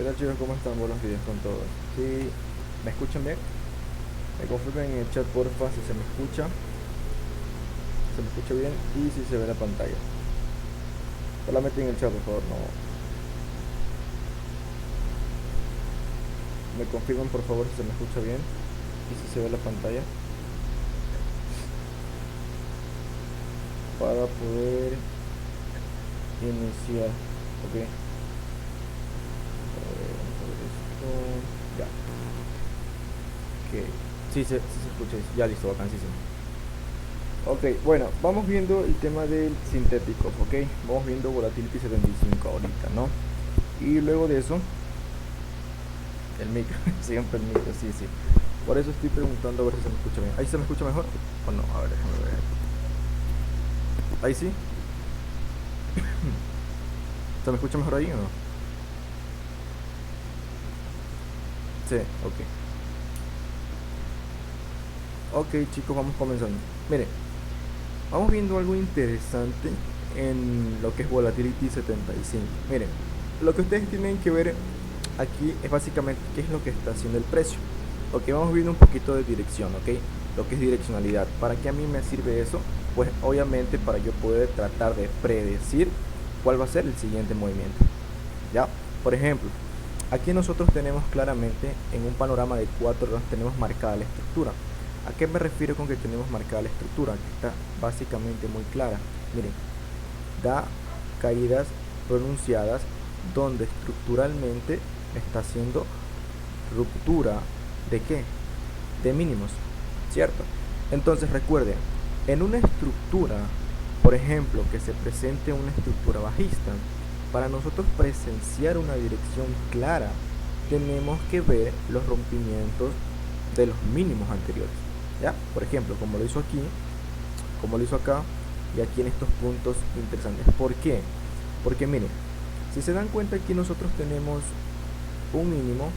Hola chicos, ¿cómo están? Buenos días con todos. ¿Sí? ¿Me escuchan bien? Me confirman en el chat porfa si se me escucha, si se me escucha bien y si se ve la pantalla. Solamente en el chat, por favor, no. Me confirman por favor si se me escucha bien y si se ve la pantalla para poder iniciar. Ok. Vamos a ver esto. Ya. Ok. Sí se escucha. Ya listo, vacancísimo. Ok, bueno, vamos viendo el tema del sintético, ok. Vamos viendo Volatility 75 ahorita, ¿no? Y luego de eso, el micro, siempre el micro, sí, sí. Por eso estoy preguntando a ver si se me escucha bien. ¿Ahí se me escucha mejor? ¿O no? A ver, déjame ver. ¿Ahí sí? ¿Se me escucha mejor ahí o no? Sí, ok. Ok, chicos, vamos comenzando. Miren, vamos viendo algo interesante en lo que es Volatility 75. Miren, lo que ustedes tienen que ver aquí es básicamente qué es lo que está haciendo el precio. Ok, vamos viendo un poquito de dirección, ok, lo que es direccionalidad. ¿Para qué a mí me sirve eso? Pues obviamente para yo poder tratar de predecir cuál va a ser el siguiente movimiento. Ya, por ejemplo, aquí nosotros tenemos claramente en un panorama de 4 horas tenemos marcada la estructura. ¿A qué me refiero con que tenemos marcada la estructura? Que está básicamente muy clara. Miren, da caídas pronunciadas donde estructuralmente está haciendo ruptura de qué? De mínimos, ¿cierto? Entonces recuerden, en una estructura, por ejemplo, que se presente una estructura bajista, para nosotros presenciar una dirección clara, tenemos que ver los rompimientos de los mínimos anteriores, ¿ya? Por ejemplo, como lo hizo aquí, como lo hizo acá, y aquí en estos puntos interesantes. ¿Por qué? Porque miren, si se dan cuenta aquí nosotros tenemos un mínimo,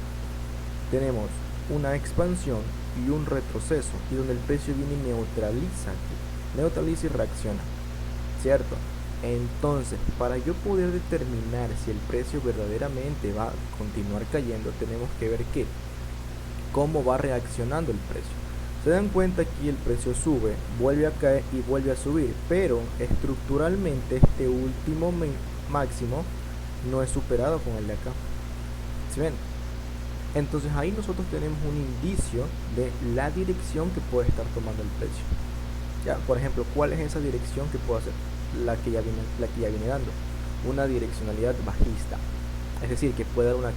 tenemos una expansión y un retroceso, y donde el precio viene y neutraliza y reacciona, ¿cierto? Entonces, para yo poder determinar si el precio verdaderamente va a continuar cayendo, tenemos que ver cómo va reaccionando el precio. Se dan cuenta aquí el precio sube, vuelve a caer y vuelve a subir, pero estructuralmente este último máximo no es superado con el de acá. ¿Sí ven? Entonces ahí nosotros tenemos un indicio de la dirección que puede estar tomando el precio. Ya, por ejemplo, ¿cuál es esa dirección que puedo hacer? La que ya viene dando. Una direccionalidad bajista. Es decir, que puede dar una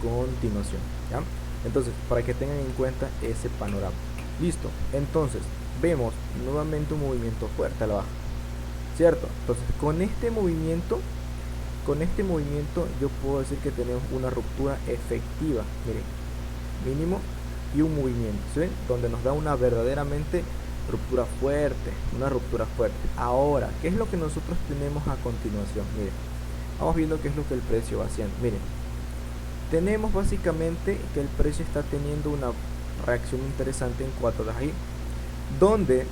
continuación. ¿Ya? Entonces, para que tengan en cuenta ese panorama. Listo. Entonces, vemos nuevamente un movimiento fuerte a la baja. ¿Cierto? Entonces, con este movimiento yo puedo decir que tenemos una ruptura efectiva. Miren, mínimo y un movimiento, ¿sí ven? Donde nos da una verdaderamente una ruptura fuerte. Ahora, ¿qué es lo que nosotros tenemos a continuación? Miren, vamos viendo qué es lo que el precio va haciendo. Miren, tenemos básicamente que el precio está teniendo una reacción interesante en 4 horas ahí, donde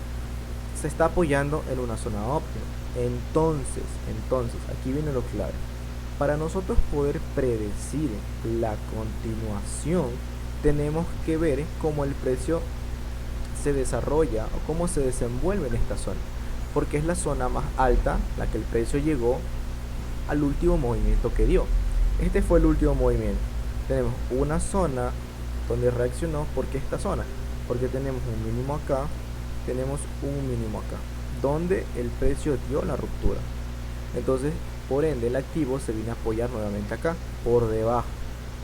se está apoyando en una zona óptima. Entonces, aquí viene lo clave. Para nosotros poder predecir la continuación, tenemos que ver cómo el precio se desarrolla o cómo se desenvuelve en esta zona, porque es la zona más alta, la que el precio llegó al último movimiento que dio. Este fue el último movimiento. Tenemos una zona donde reaccionó. ¿Por qué esta zona? Porque tenemos un mínimo acá, tenemos un mínimo acá, donde el precio dio la ruptura. Entonces, por ende, el activo se viene a apoyar nuevamente acá, por debajo.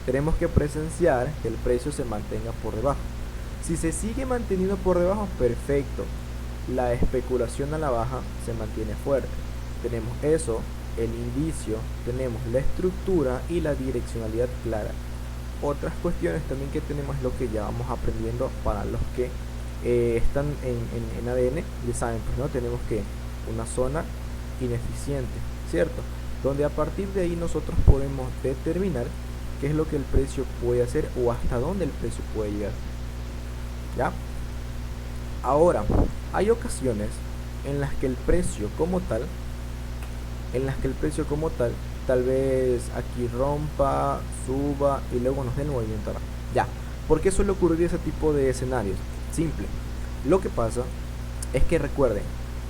Tenemos que presenciar que el precio se mantenga por debajo. Si se sigue manteniendo por debajo, perfecto. La especulación a la baja se mantiene fuerte. Tenemos eso, el indicio, tenemos la estructura y la direccionalidad clara. Otras cuestiones también que tenemos es lo que ya vamos aprendiendo para los que están en ADN, ya saben, pues no tenemos que una zona ineficiente, ¿cierto? Donde a partir de ahí nosotros podemos determinar qué es lo que el precio puede hacer o hasta dónde el precio puede llegar. ¿Ya? Ahora, hay ocasiones en las que el precio como tal tal vez aquí rompa, suba y luego nos dé el movimiento abajo. Ya, ¿por qué suele ocurrir ese tipo de escenarios? Simple. Lo que pasa es que recuerden,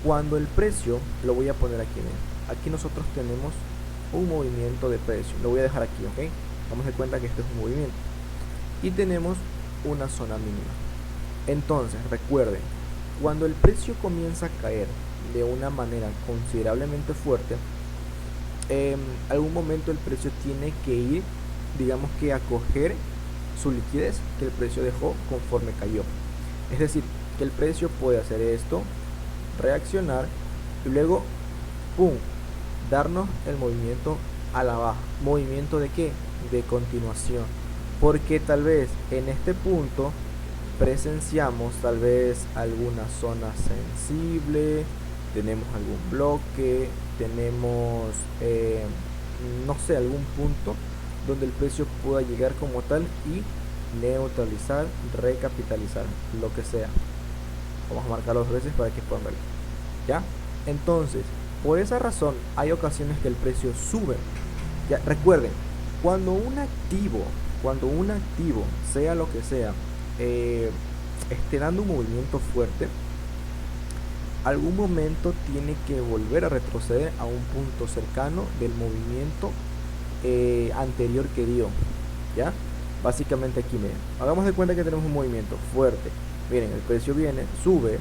cuando el precio, lo voy a poner aquí, miren, aquí nosotros tenemos un movimiento de precio, lo voy a dejar aquí, ok, vamos a cuenta que este es un movimiento y tenemos una zona mínima. Entonces recuerden, cuando el precio comienza a caer de una manera considerablemente fuerte, en algún momento el precio tiene que ir, digamos que a coger su liquidez que el precio dejó conforme cayó. Es decir, que el precio puede hacer esto, reaccionar y luego, ¡pum!, darnos el movimiento a la baja. ¿Movimiento de qué? De continuación. Porque tal vez en este punto presenciamos tal vez alguna zona sensible, tenemos algún bloque, tenemos, no sé, algún punto donde el precio pueda llegar como tal y neutralizar, recapitalizar, lo que sea. Vamos a marcarlo 2 veces para que puedan verlo. ¿Ya? Entonces, por esa razón hay ocasiones que el precio sube. Ya, recuerden, cuando un activo, sea lo que sea, esté dando un movimiento fuerte, algún momento tiene que volver a retroceder a un punto cercano del movimiento anterior que dio. ¿Ya? Básicamente aquí, miren, hagamos de cuenta que tenemos un movimiento fuerte. Miren, el precio viene, sube,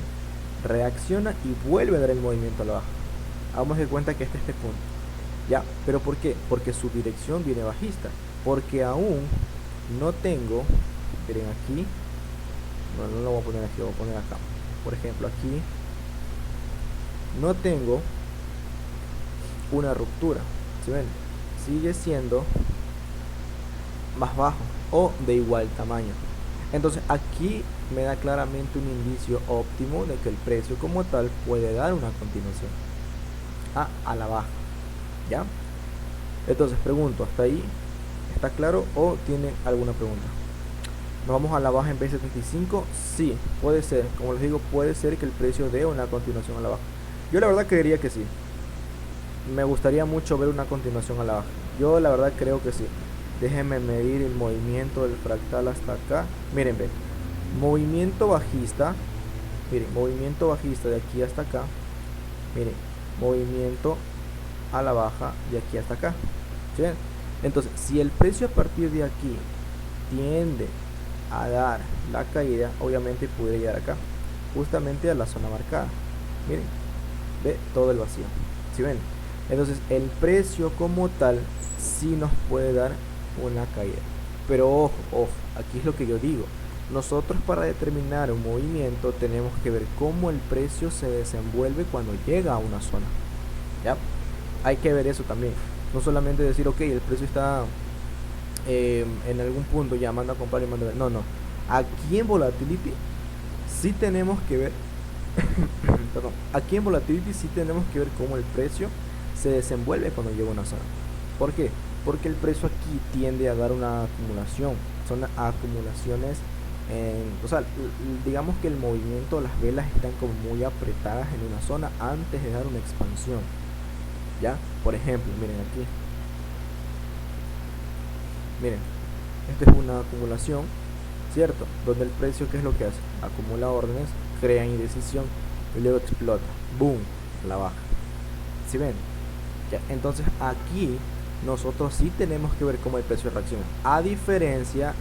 reacciona y vuelve a dar el movimiento a la baja. Hagamos de cuenta que este es este punto. ¿Ya? ¿Pero por qué? Porque su dirección viene bajista. Porque aún no tengo, miren aquí, no lo voy a poner aquí, lo voy a poner acá. Por ejemplo, aquí no tengo una ruptura. ¿Sí ven? Sigue siendo más bajo o de igual tamaño. Entonces aquí me da claramente un indicio óptimo de que el precio como tal puede dar una continuación a la baja. ¿Ya? Entonces pregunto, ¿hasta ahí está claro o tiene alguna pregunta? ¿Nos vamos a la baja en B75? Sí, puede ser. Como les digo, puede ser que el precio dé una continuación a la baja. Yo la verdad creería que sí. Me gustaría mucho ver una continuación a la baja. Yo la verdad creo que sí. Déjenme medir el movimiento del fractal hasta acá. Miren, ven. Movimiento bajista. Miren, movimiento bajista de aquí hasta acá. Miren, movimiento a la baja de aquí hasta acá. ¿Sí ven? Entonces, si el precio a partir de aquí tiende a dar la caída, obviamente puede llegar acá, justamente a la zona marcada. Miren, ve todo el vacío. ¿Sí ven? Entonces, el precio como tal sí nos puede dar una caída. Pero ojo, ojo, aquí es lo que yo digo. Nosotros para determinar un movimiento tenemos que ver cómo el precio se desenvuelve cuando llega a una zona. ¿Ya? Hay que ver eso también. No solamente decir, ok, el precio está en algún punto ya manda a comprar y manda a ver. No, no. Aquí en Volatility sí tenemos que ver perdón, aquí en Volatility sí tenemos que ver cómo el precio se desenvuelve cuando llega a una zona. ¿Por qué? Porque el precio aquí tiende a dar una acumulación. Son acumulaciones o sea, digamos que el movimiento, las velas están como muy apretadas en una zona antes de dar una expansión. ¿Ya? Por ejemplo, miren aquí. Miren, esta es una acumulación, ¿cierto? Donde el precio, ¿qué es lo que hace? Acumula órdenes, crea indecisión y luego explota. ¡Boom! La baja. ¿Sí ven? ¿Ya? Entonces aquí nosotros sí tenemos que ver cómo el precio reacciona. A diferencia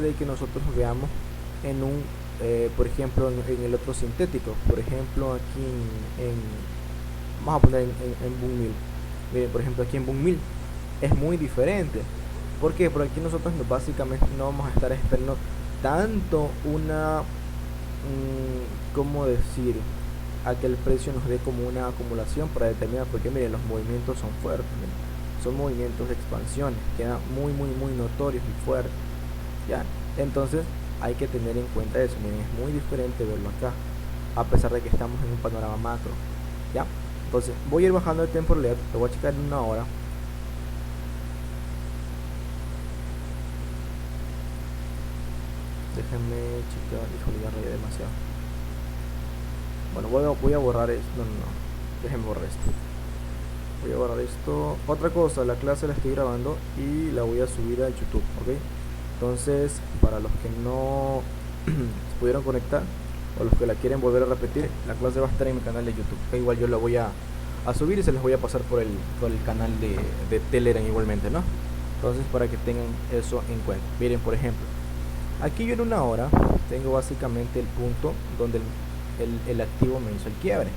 de que nosotros veamos en un por ejemplo en el otro sintético, por ejemplo aquí vamos a poner en Boom 1000. Miren, por ejemplo aquí en Boom 1000 es muy diferente. ¿Por qué? Porque aquí nosotros básicamente no vamos a estar esperando tanto una ¿cómo decir? A que el precio nos dé como una acumulación para determinar, porque miren, los movimientos son fuertes, miren, son movimientos de expansiones, quedan muy notorios y fuertes. ¿Ya? Entonces hay que tener en cuenta eso. Miren, es muy diferente verlo acá, a pesar de que estamos en un panorama macro. ¿Ya? Entonces voy a ir bajando el temporal, lo voy a checar en una hora. Déjenme checar, híjole, ya rayé demasiado. Bueno, voy a borrar esto. No, no, no. Déjenme borrar esto. Voy a borrar esto. Otra cosa, la clase la estoy grabando y la voy a subir a YouTube, ¿ok? Entonces, para los que no se pudieron conectar o los que la quieren volver a repetir, la clase va a estar en mi canal de YouTube, ¿ok? Igual yo la voy a subir y se les voy a pasar por el canal de Telegram igualmente, ¿no? Entonces, para que tengan eso en cuenta. Miren, por ejemplo, aquí yo en una hora tengo básicamente el punto donde el activo me hizo el quiebre.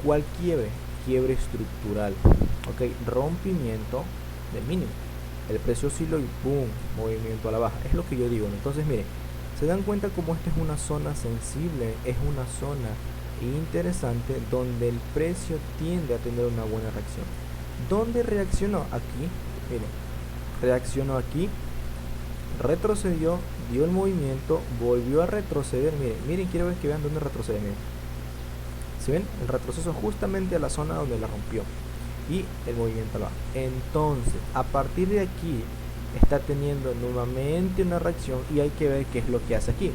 ¿Cuál quiebre? Quiebre estructural, ok, rompimiento del mínimo, el precio osciló y boom, movimiento a la baja, es lo que yo digo, ¿no? Entonces miren, se dan cuenta como esta es una zona sensible, es una zona interesante donde el precio tiende a tener una buena reacción. ¿Dónde reaccionó? Aquí, miren, reaccionó aquí, retrocedió, dio el movimiento, volvió a retroceder, miren, quiero ver que vean dónde retrocede, miren. ¿Sí ven? El retroceso justamente a la zona donde la rompió y el movimiento va. Entonces, a partir de aquí está teniendo nuevamente una reacción y hay que ver qué es lo que hace aquí.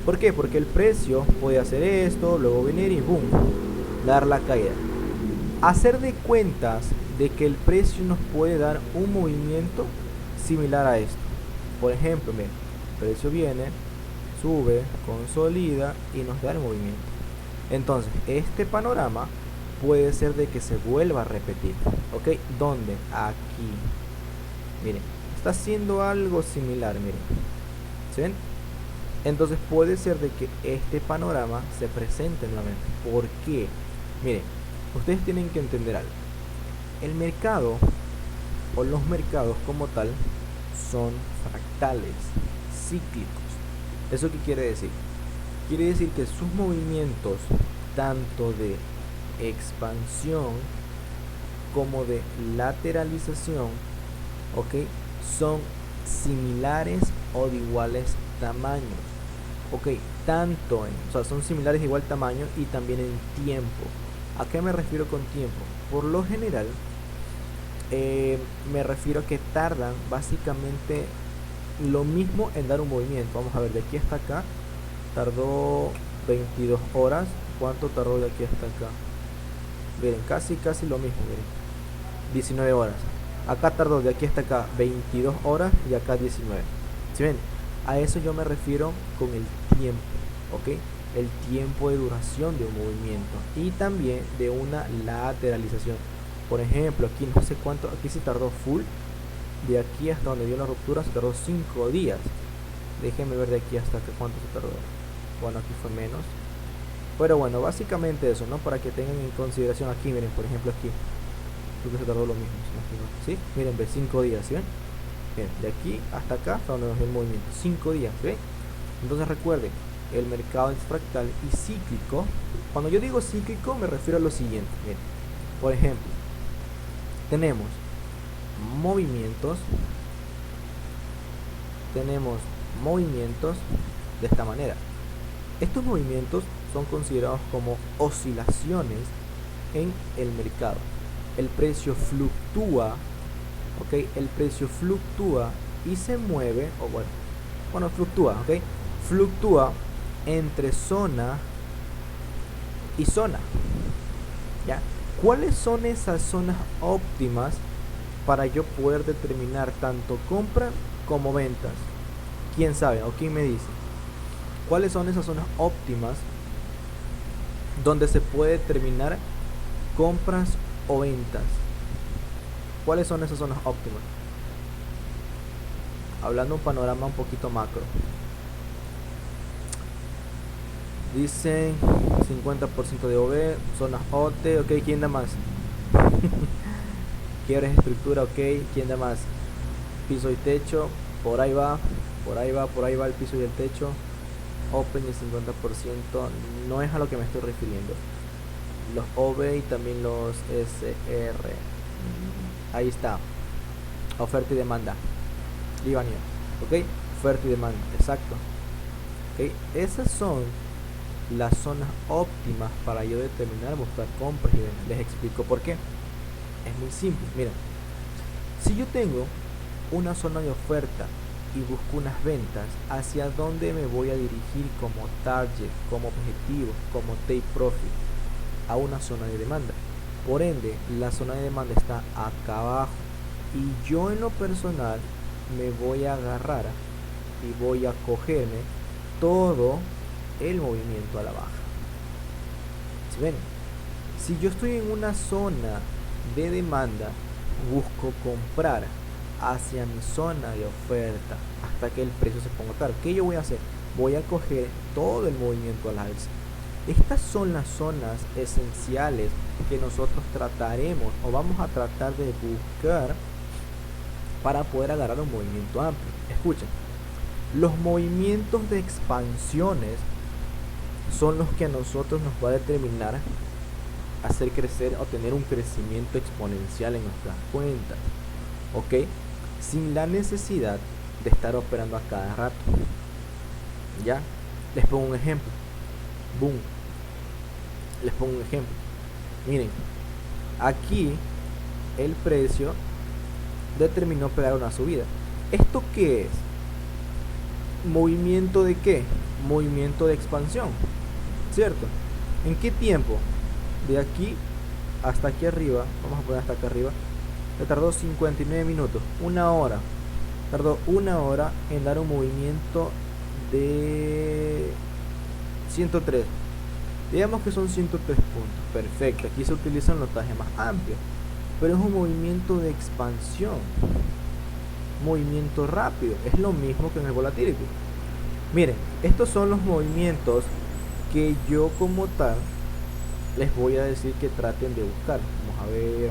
¿Por qué? Porque el precio puede hacer esto, luego venir y boom, dar la caída. Hacer de cuentas de que el precio nos puede dar un movimiento similar a esto. Por ejemplo, miren, el precio viene, sube, consolida y nos da el movimiento. Entonces, este panorama puede ser de que se vuelva a repetir, ¿ok? ¿Dónde? Aquí. Miren, está haciendo algo similar, miren. ¿Sí ven? Entonces puede ser de que este panorama se presente nuevamente. ¿Por qué? Miren, ustedes tienen que entender algo. El mercado, o los mercados como tal, son fractales, cíclicos. ¿Eso qué quiere decir? Quiere decir que sus movimientos, tanto de expansión como de lateralización, ¿ok?, son similares o de iguales tamaños, ¿ok? Tanto o sea, son similares de igual tamaño y también en tiempo. ¿A qué me refiero con tiempo? Por lo general, me refiero a que tardan básicamente lo mismo en dar un movimiento. Vamos a ver, de aquí hasta acá tardó 22 horas. ¿Cuánto tardó de aquí hasta acá? Miren, casi lo mismo, miren. 19 horas. Acá tardó de aquí hasta acá 22 horas y acá 19. ¿Sí ven? A eso yo me refiero con el tiempo, ¿ok? El tiempo de duración de un movimiento y también de una lateralización. Por ejemplo, aquí no sé cuánto, aquí se tardó full. De aquí hasta donde dio la ruptura se tardó 5 días. Déjenme ver de aquí hasta acá cuánto se tardó. Bueno, aquí fue menos. Pero bueno, básicamente eso, ¿no? Para que tengan en consideración aquí, miren, por ejemplo aquí. Creo que se tardó lo mismo, ¿sí? Miren, ve 5 días, ¿sí ven? Bien, de aquí hasta acá, hasta donde nos dio el movimiento. 5 días, ¿ven? Entonces recuerden, el mercado es fractal y cíclico. Cuando yo digo cíclico me refiero a lo siguiente, miren. Por ejemplo, tenemos movimientos de esta manera. Estos movimientos son considerados como oscilaciones en el mercado. El precio fluctúa, ¿ok? El precio fluctúa y se mueve, o bueno, fluctúa, ¿ok? Fluctúa entre zona y zona, ¿ya? ¿Cuáles son esas zonas óptimas para yo poder determinar tanto compra como ventas? ¿Quién sabe o quién me dice? ¿Cuáles son esas zonas óptimas donde se puede determinar compras o ventas? ¿Cuáles son esas zonas óptimas? Hablando un panorama un poquito macro. Dicen 50% de OB, zonas OT, ok, ¿quién da más? Quiebres estructura, ok, ¿quién da más? Piso y techo, por ahí va el piso y el techo. Open y 50%, no es a lo que me estoy refiriendo. Los OB y también los SR. Ahí está. Oferta y demanda. Libanio. Ok. Oferta y demanda. Exacto. Ok. Esas son las zonas óptimas para yo determinar, buscar compras y ventas. Les explico por qué. Es muy simple. Miren. Si yo tengo una zona de oferta y busco unas ventas, ¿hacia dónde me voy a dirigir como target, como objetivo, como take profit? A una zona de demanda. Por ende, la zona de demanda está acá abajo y yo en lo personal me voy a agarrar y voy a cogerme todo el movimiento a la baja. ¿Sí ven? Si yo estoy en una zona de demanda, busco comprar hacia mi zona de oferta hasta que el precio se ponga caro. ¿Qué yo voy a hacer? Voy a coger todo el movimiento al alza. Estas son las zonas esenciales que nosotros trataremos o vamos a tratar de buscar para poder agarrar un movimiento amplio. Escuchen, los movimientos de expansiones son los que a nosotros nos va a determinar hacer crecer o tener un crecimiento exponencial en nuestras cuentas, ¿ok? Sin la necesidad de estar operando a cada rato. Ya, les pongo un ejemplo. Boom. Les pongo un ejemplo. Miren, aquí el precio determinó pegar una subida. ¿Esto qué es? ¿Movimiento de qué? Movimiento de expansión, ¿cierto? ¿En qué tiempo? De aquí hasta aquí arriba, vamos a poner hasta acá arriba, le tardó 59 minutos, una hora. Tardó una hora en dar un movimiento de 103. Digamos que son 103 puntos. Perfecto, aquí se utilizan los tajes más amplios, pero es un movimiento de expansión, movimiento rápido. Es lo mismo que en el volatility. Miren, estos son los movimientos que yo como tal les voy a decir que traten de buscar. Vamos a ver.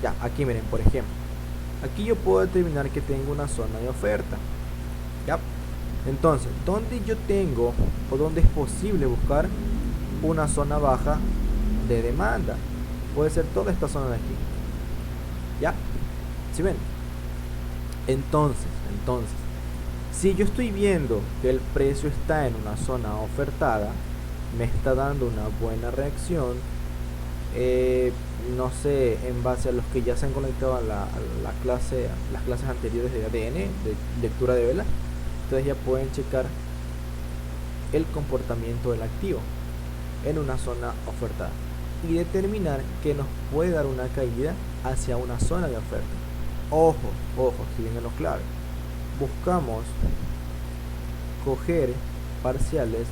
Ya, aquí miren, por ejemplo, aquí yo puedo determinar que tengo una zona de oferta. Ya. Entonces, ¿dónde yo tengo o dónde es posible buscar una zona baja de demanda? Puede ser toda esta zona de aquí. ¿Ya? ¿Sí ven? Entonces, si yo estoy viendo que el precio está en una zona ofertada, me está dando una buena reacción, no sé, en base a los que ya se han conectado a las clases anteriores de ADN, de lectura de vela, ustedes ya pueden checar el comportamiento del activo en una zona ofertada y determinar que nos puede dar una caída hacia una zona de oferta. Ojo, aquí vienen los claves. Buscamos coger parciales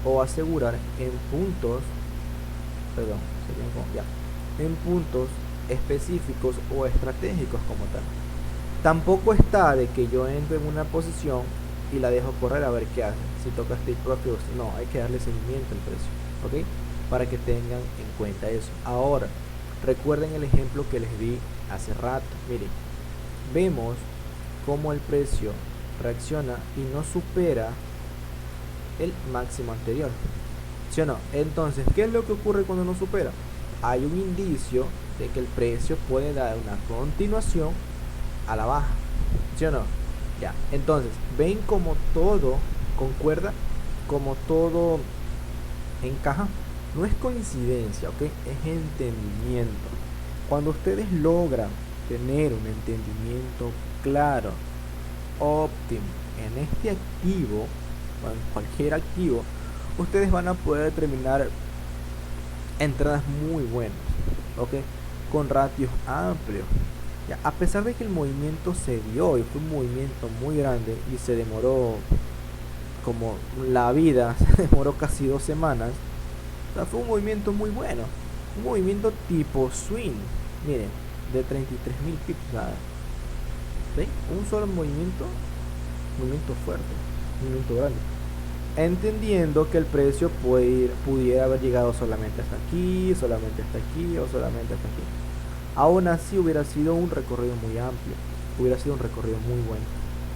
o asegurar en puntos, en puntos específicos o estratégicos como tal. Tampoco está de que yo entro en una posición y la dejo correr a ver qué hace, si toca take profit. No, hay que darle seguimiento al precio, ¿ok? Para que tengan en cuenta eso. Ahora, recuerden el ejemplo que les di hace rato. Miren, vemos cómo el precio reacciona y no supera el máximo anterior, ¿sí o no? Entonces, ¿qué es lo que ocurre cuando no supera? Hay un indicio de que el precio puede dar una continuación a la baja, ¿sí o no? Ya, entonces, ven como todo concuerda, como todo encaja. No es coincidencia, ¿ok? Es entendimiento. Cuando ustedes logran tener un entendimiento claro, óptimo en este activo o en cualquier activo, ustedes van a poder determinar entradas muy buenas, ¿ok? Con ratios amplios. Ya, a pesar de que el movimiento se dio y fue un movimiento muy grande y se demoró como la vida, se demoró casi 2 semanas. O sea, fue un movimiento muy bueno, un movimiento tipo swing, miren, de 33.000 pips, nada. ¿Sí? Un solo movimiento fuerte, un movimiento grande. Entendiendo que el precio pudiera haber llegado solamente hasta aquí, solamente hasta aquí o solamente hasta aquí. Aún así hubiera sido un recorrido muy amplio, hubiera sido un recorrido muy bueno,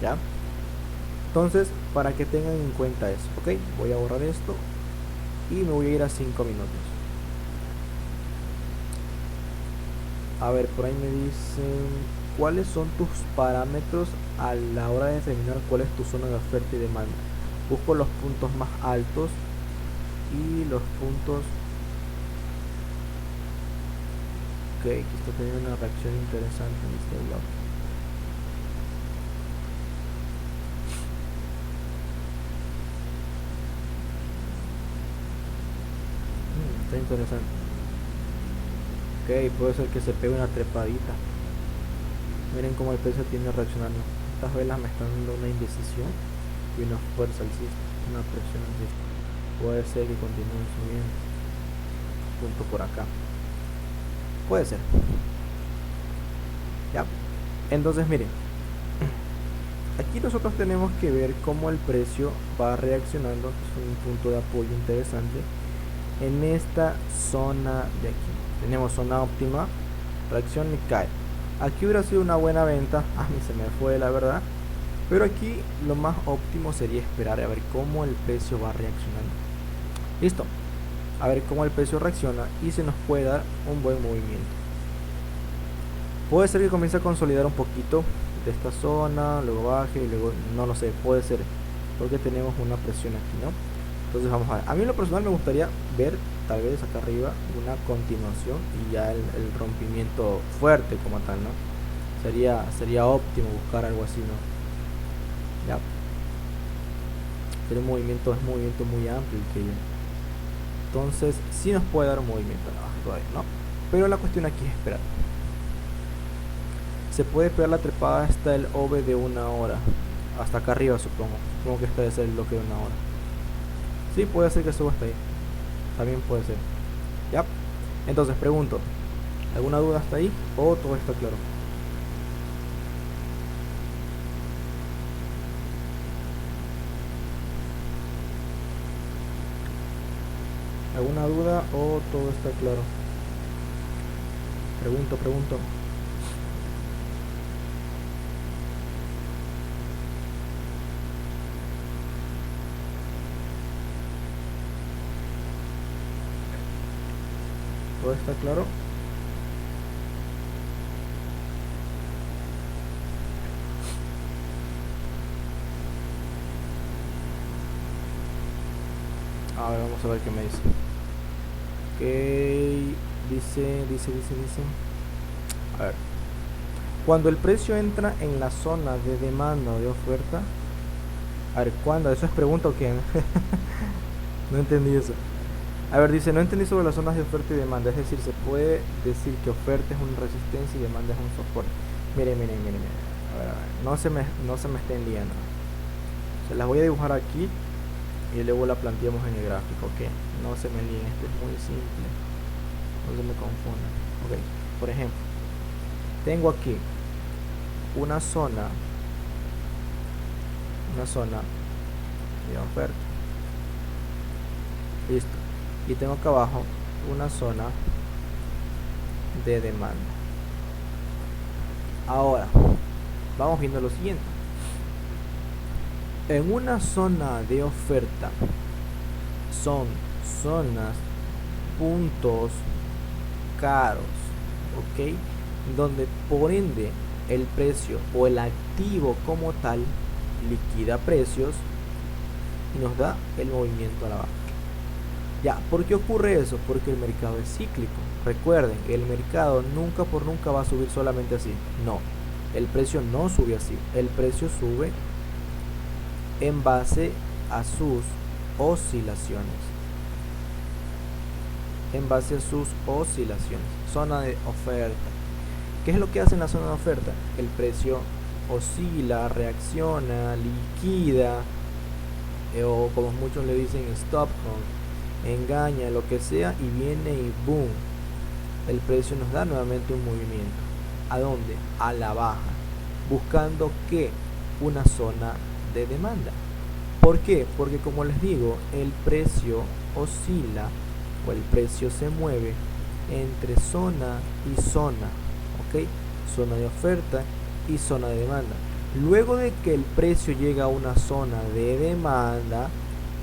¿ya? Entonces, para que tengan en cuenta eso, ¿ok? Voy a borrar esto y me voy a ir a 5 minutos. A ver, por ahí me dicen, ¿cuáles son tus parámetros a la hora de determinar cuál es tu zona de oferta y demanda? Busco los puntos más altos y los puntos. Ok, aquí está teniendo una reacción interesante en este blog. interesante. Ok, puede ser que se pegue una trepadita. Miren cómo el precio tiene reaccionando. Estas velas me están dando una indecisión y una fuerza alcista, una presión alcista. Puede ser que continúen subiendo. Punto por acá. Puede ser. Ya. Entonces miren. Aquí nosotros tenemos que ver cómo el precio va reaccionando. Es un punto de apoyo interesante. En esta zona de aquí. Tenemos zona óptima. Reacción y cae. Aquí hubiera sido una buena venta. A mí se me fue la verdad. Pero aquí lo más óptimo sería esperar a ver cómo el precio va reaccionando. Listo. A ver cómo el precio reacciona y se nos puede dar un buen movimiento. Puede ser que comience a consolidar un poquito de esta zona, luego baje y luego no lo sé, puede ser porque tenemos una presión aquí, ¿no? Entonces vamos a ver. A mí en lo personal me gustaría ver tal vez acá arriba una continuación y ya el rompimiento fuerte como tal, ¿no? Sería óptimo buscar algo así, ¿no? Ya. Pero es un movimiento muy amplio el que viene. Entonces sí nos puede dar un movimiento todavía, ¿no? Pero la cuestión aquí es esperar. Se puede esperar la trepada hasta el OV de una hora. Hasta acá arriba supongo. Supongo que este debe ser el bloque de una hora. Sí, puede ser que suba hasta ahí. También puede ser. Ya. Entonces pregunto. ¿Alguna duda hasta ahí? ¿O todo está claro? ¿Alguna duda o todo está claro? Pregunto. ¿Todo está claro? A ver, vamos a ver qué me dice. Ok, dice. A ver. Cuando el precio entra en la zona de demanda o de oferta. A ver, ¿cuándo? ¿Eso es pregunta o qué? No entendí eso. A ver, dice, no entendí sobre las zonas de oferta y demanda. Es decir, se puede decir que oferta es una resistencia y demanda es un soporte. Miren. A ver. No se me estén liando. Se las voy a dibujar aquí y luego la planteamos en el gráfico, ok. No se me líen, esto es muy simple. No se me confundan. Ok, por ejemplo, tengo aquí una zona de oferta. Listo. Y tengo acá abajo una zona de demanda. Ahora, vamos viendo lo siguiente. En una zona de oferta son zonas, puntos caros, ok, donde por ende el precio o el activo como tal liquida precios y nos da el movimiento a la baja. Ya, ¿por qué ocurre eso? Porque el mercado es cíclico. Recuerden, el mercado nunca por nunca va a subir solamente así. No, el precio no sube así. El precio sube en base a sus oscilaciones. Zona de oferta. ¿Qué es lo que hace en la zona de oferta? El precio oscila, reacciona, liquida, o como muchos le dicen stop hunt, engaña, lo que sea, y viene y boom, el precio nos da nuevamente un movimiento. ¿A dónde? A la baja, buscando que una zona de demanda. ¿Por qué? Porque como les digo, el precio oscila o el precio se mueve entre zona y zona, ¿ok? Zona de oferta y zona de demanda. Luego de que el precio llega a una zona de demanda,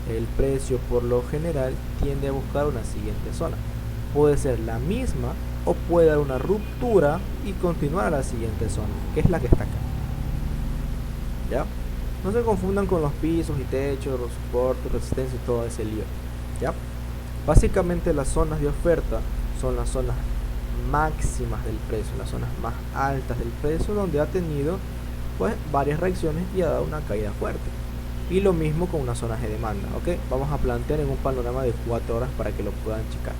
el precio por lo general tiende a buscar una siguiente zona. Puede ser la misma o puede dar una ruptura y continuar a la siguiente zona, que es la que está acá. ¿Ya? No se confundan con los pisos y techos, los soportes, resistencia y todo ese lío. ¿Ya? Básicamente las zonas de oferta son las zonas máximas del precio, las zonas más altas del precio, donde ha tenido pues varias reacciones y ha dado una caída fuerte. Y lo mismo con unas zonas de demanda, ¿ok? Vamos a plantear en un panorama de 4 horas para que lo puedan checar.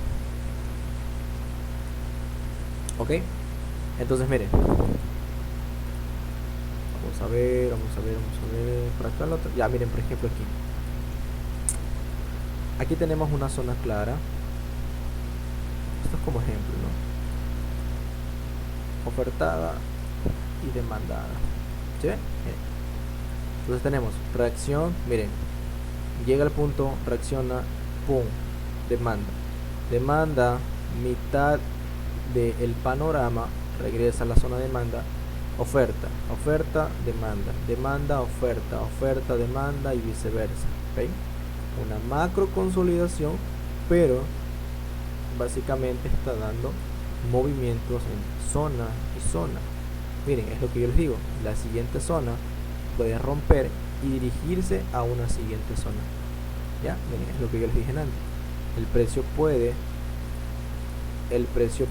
¿Ok? Entonces miren, vamos a ver, por acá la otra, ya miren, por ejemplo aquí tenemos una zona clara. Esto es como ejemplo, ¿no? Ofertada y demandada. ¿Sí ven? Miren. Entonces tenemos reacción, miren, llega al punto, reacciona, pum, demanda, mitad del panorama, regresa a la zona de demanda, oferta, demanda, oferta, demanda y viceversa. ¿Okay? Una macro consolidación, pero básicamente está dando movimientos en zona y zona. Miren, es lo que yo les digo, la siguiente zona puede romper y dirigirse a una siguiente zona. Ya, miren, es lo que yo les dije antes. El precio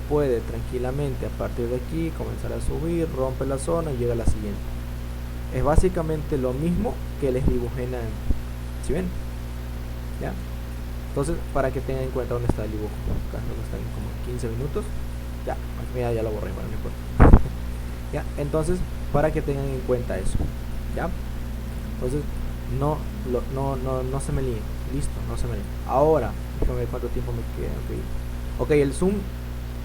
puede tranquilamente a partir de aquí comenzar a subir, rompe la zona y llega a la siguiente. Es básicamente lo mismo que les dibujé antes. ¿Sí ven? ¿Ya? Entonces, para que tengan en cuenta dónde está el dibujo. Acá es donde están como 15 minutos. Ya, mira, ya lo borré, bueno, no importa. ¿Ya? Entonces, para que tengan en cuenta eso. ¿Ya? Entonces, no se me líen. Listo, no se me líen. Ahora, déjame ver cuánto tiempo me queda. Ok, el zoom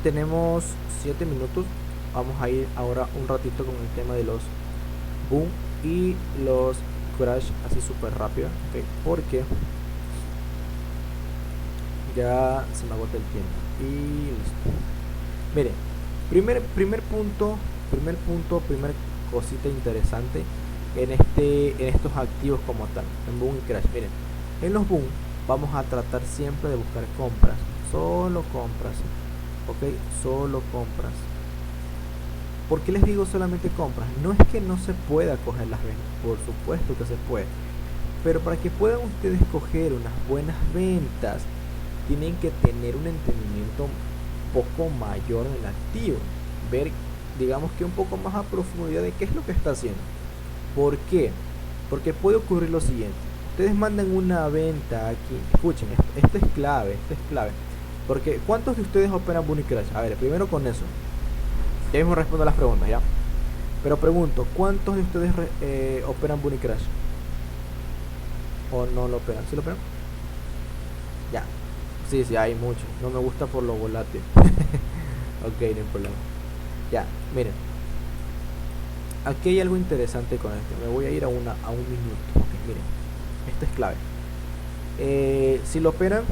tenemos 7 minutos. Vamos a ir ahora un ratito con el tema de los boom y los crash así súper rápido. Ok, porque ya se me agota el tiempo. Y listo. Miren, primer punto, primera cosita interesante en estos activos como tal, en boom y crash. Miren, en los boom vamos a tratar siempre de buscar compras, solo compras, ok, solo compras. ¿Por qué les digo solamente compras? No es que no se pueda coger las ventas, por supuesto que se puede, pero para que puedan ustedes coger unas buenas ventas tienen que tener un entendimiento un poco mayor del activo, ver, digamos que un poco más a profundidad de qué es lo que está haciendo. ¿Por qué? Porque puede ocurrir lo siguiente. Ustedes mandan una venta aquí. Escuchen, esto es clave, Porque ¿cuántos de ustedes operan boom y crash? A ver, primero con eso. Ya mismo respondo a las preguntas, ¿ya? Pero pregunto, ¿cuántos de ustedes operan boom y crash? ¿O no lo operan? ¿Sí lo operan? Ya. Sí, hay muchos. No me gusta por lo volátil. Ok, no hay problema. Ya, miren. Aquí hay algo interesante con esto. Me voy a ir a un minuto. Okay, miren, esto es clave. Si lo operan,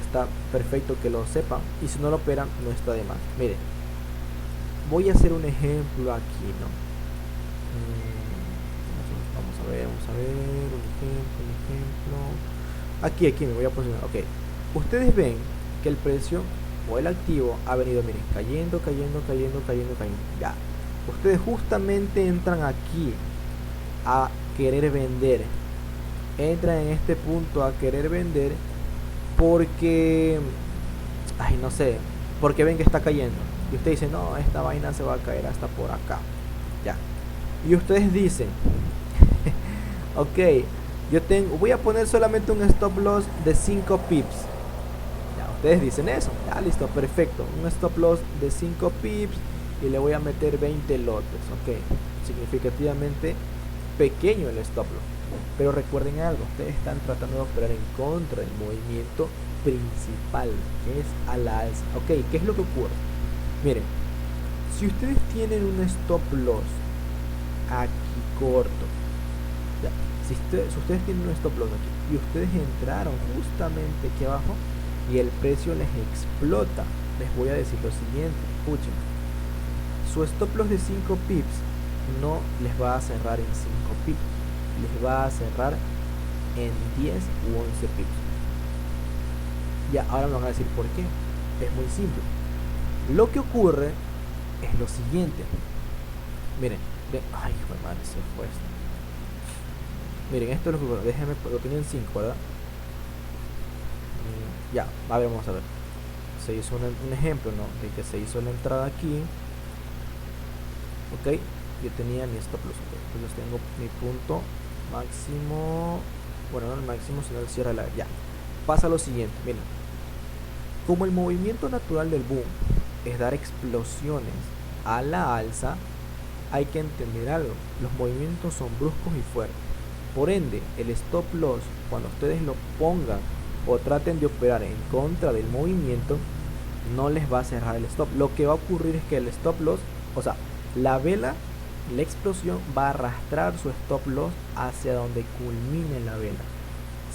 está perfecto que lo sepan. Y si no lo operan, no está de más. Miren, voy a hacer un ejemplo aquí, ¿no? Vamos a ver, un ejemplo. Aquí me voy a posicionar. Ok, ustedes ven que el precio o el activo ha venido, miren, cayendo. Ya. Ustedes justamente entran aquí a querer vender. Entran en este punto a querer vender porque, ay, no sé, porque ven que está cayendo. Y usted dice, no, esta vaina se va a caer hasta por acá. Ya. Y ustedes dicen, ok, voy a poner solamente un stop loss de 5 pips. Ya, ustedes dicen eso. Ya, listo, perfecto. Un stop loss de 5 pips. Y le voy a meter 20 lotes, ok, significativamente pequeño el stop loss, pero recuerden algo, ustedes están tratando de operar en contra del movimiento principal, que es a la alza. Ok, ¿qué es lo que ocurre? Miren, si ustedes tienen un stop loss aquí corto, ya, si ustedes tienen un stop loss aquí y ustedes entraron justamente aquí abajo y el precio les explota, les voy a decir lo siguiente, escuchen. Su stop loss de 5 pips no les va a cerrar en 5 pips, les va a cerrar en 10 u 11 pips. Ya, ahora me van a decir por qué. Es muy simple. Lo que ocurre es lo siguiente. Miren, ay, hijo de madre, se fue esto. Miren, esto es lo que ocurre. Déjenme, lo tenía en 5, ¿verdad? Ya, a ver, vamos a ver. Se hizo un ejemplo, ¿no? De que se hizo la entrada aquí. Ok, yo tenía mi stop loss, okay. Entonces tengo mi punto máximo, bueno, no el máximo sino el cierre de la, ya, pasa lo siguiente, miren, como el movimiento natural del boom es dar explosiones a la alza, hay que entender algo: los movimientos son bruscos y fuertes. Por ende, el stop loss, cuando ustedes lo pongan o traten de operar en contra del movimiento, no les va a cerrar el stop. Lo que va a ocurrir es que el stop loss, o sea, la vela, la explosión va a arrastrar su stop loss hacia donde culmine la vela.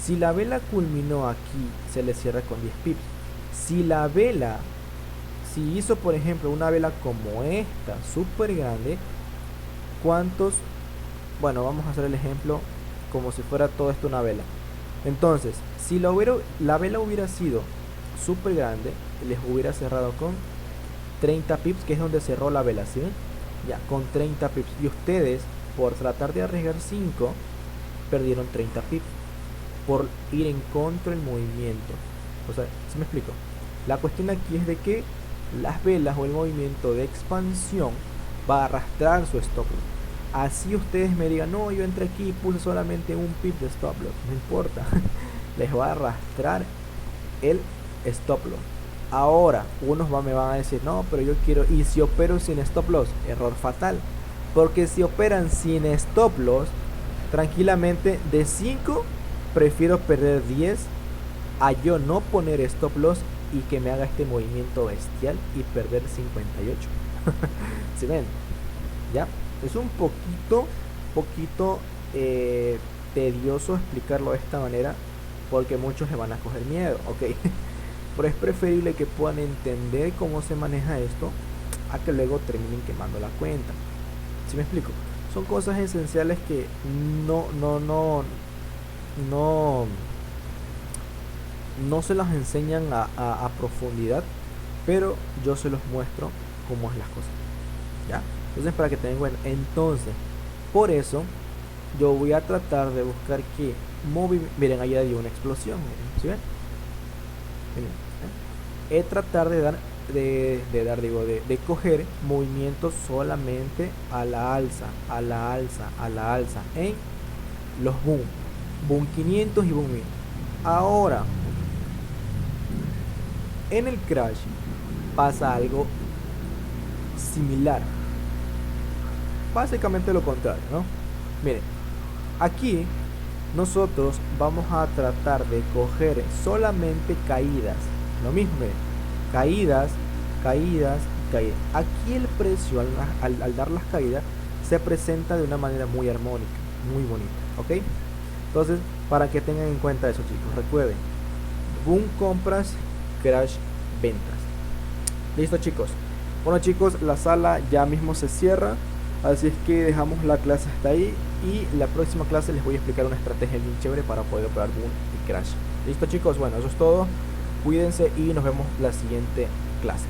Si la vela culminó aquí, se le cierra con 10 pips. Si la vela, si hizo por ejemplo una vela como esta, súper grande, ¿cuántos? Bueno, vamos a hacer el ejemplo como si fuera todo esto una vela. Entonces, si la vela hubiera sido súper grande, les hubiera cerrado con 30 pips, que es donde cerró la vela, ¿sí? Ya, con 30 pips. Y ustedes, por tratar de arriesgar 5, perdieron 30 pips por ir en contra del movimiento. O sea, ¿sí me explico? La cuestión aquí es de que las velas o el movimiento de expansión va a arrastrar su stop loss. Así ustedes me digan, no, yo entré aquí y puse solamente un pip de stop loss, no importa. Les va a arrastrar el stop loss. Ahora, me van a decir, no, pero yo quiero, y si opero sin stop loss, error fatal. Porque si operan sin stop loss, tranquilamente de 5 prefiero perder 10 a yo no poner stop loss y que me haga este movimiento bestial y perder 58. ¿Sí ven? ¿Ya? Es un poquito tedioso explicarlo de esta manera, porque muchos le van a coger miedo, ¿ok? Pero es preferible que puedan entender cómo se maneja esto a que luego terminen quemando la cuenta. ¿Sí me explico? Son cosas esenciales que no se las enseñan a profundidad, pero yo se los muestro cómo es las cosas, ¿ya? Entonces, para que tengan en cuenta. Entonces, por eso yo voy a tratar de buscar que miren, allá dio una explosión, miren, ¿sí ven? Miren, ¿eh? Tratar de coger movimientos solamente a la alza en los boom 500 y boom 1000. Ahora, en el crash pasa algo similar, básicamente lo contrario, ¿no? Miren, aquí nosotros vamos a tratar de coger solamente caídas, lo mismo, miren, caídas. Aquí el precio al dar las caídas se presenta de una manera muy armónica, muy bonita, ¿ok? Entonces, para que tengan en cuenta eso, chicos, recuerden: boom compras, crash ventas. Listo, chicos. Bueno, chicos, la sala ya mismo se cierra, así es que dejamos la clase hasta ahí, y la próxima clase les voy a explicar una estrategia bien chévere para poder operar boom y crash. Listo, chicos. Bueno, eso es todo. Cuídense y nos vemos la siguiente clase.